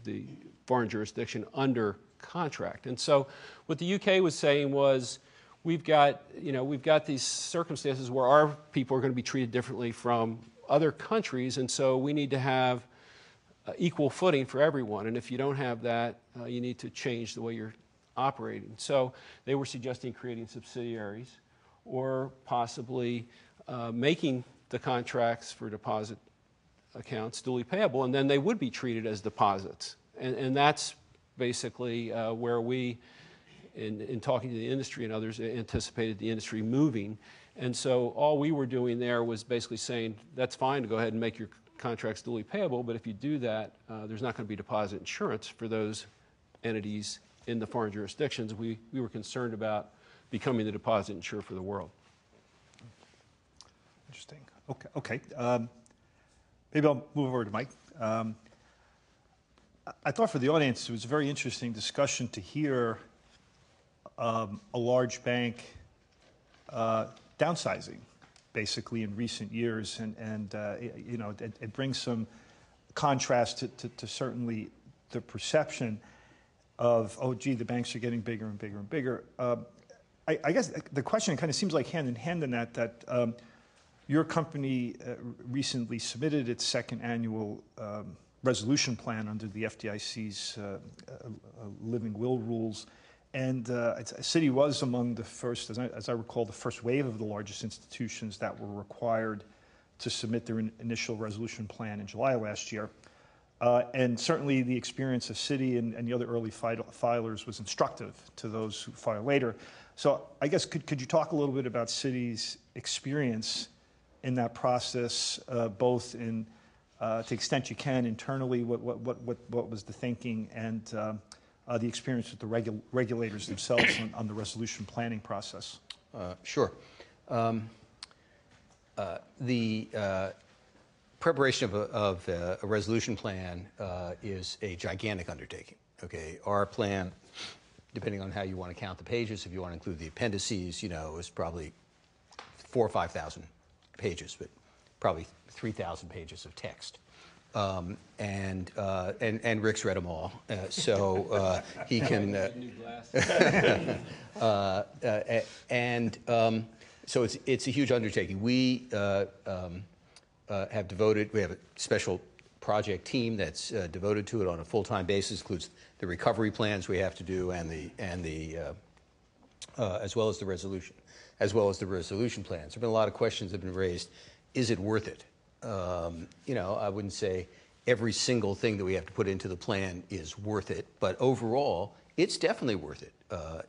the foreign jurisdiction under contract. And so what the UK was saying was, we've got these circumstances where our people are going to be treated differently from other countries, and so we need to have equal footing for everyone. And if you don't have that, you need to change the way you're operating. So they were suggesting creating subsidiaries or possibly making the contracts for deposit accounts duly payable, and then they would be treated as deposits. And that's basically where we, in talking to the industry and others, anticipated the industry moving. And so all we were doing there was basically saying, that's fine to go ahead and make your contracts duly payable, but if you do that, there's not going to be deposit insurance for those entities in the foreign jurisdictions. We were concerned about becoming the deposit insurer for the world. Interesting. Okay. Maybe I'll move over to Mike. I thought for the audience it was a very interesting discussion to hear a large bank downsizing, basically, in recent years, and it brings some contrast to certainly the perception of, oh, gee, the banks are getting bigger and bigger and bigger. I guess the question kind of seems like hand in hand in that your company recently submitted its second annual resolution plan under the FDIC's living will rules. And Citi was among the first, as I recall, the first wave of the largest institutions that were required to submit their initial resolution plan in July of last year. And certainly the experience of Citi and the other early filers was instructive to those who file later. So I guess could you talk a little bit about Citi's experience in that process, both in, to the extent you can, internally, what was the thinking, and the experience with the regulators themselves on the resolution planning process? Sure. The preparation of a resolution plan is a gigantic undertaking. Okay, our plan, depending on how you want to count the pages, if you want to include the appendices, is probably 4,000 or 5,000 pages, but probably 3,000 pages of text. And Rick's read them all, so he can. So it's a huge undertaking. We have a special project team that's devoted to it on a full-time basis. Includes the recovery plans we have to do, and the as well as the resolution plans. There've been a lot of questions that have been raised. Is it worth it? I wouldn't say every single thing that we have to put into the plan is worth it, but overall, it's definitely worth it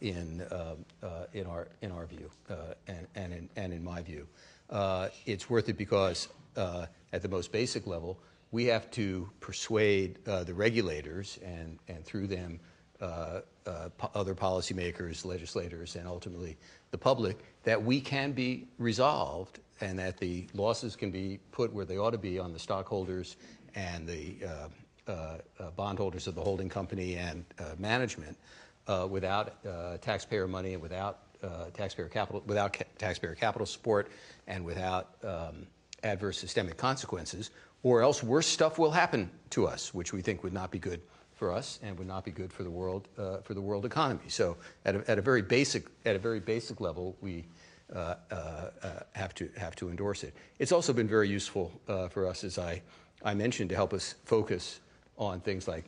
in our view, and in my view. It's worth it because at the most basic level, we have to persuade the regulators and through them other policymakers, legislators, and ultimately the public, that we can be resolved and that the losses can be put where they ought to be on the stockholders and the bondholders of the holding company and management without taxpayer money and without taxpayer capital support and without adverse systemic consequences, or else worse stuff will happen to us, which we think would not be good for us and would not be good for the world economy. So at a very basic level, we have to endorse it. It's also been very useful for us, as I mentioned, to help us focus on things like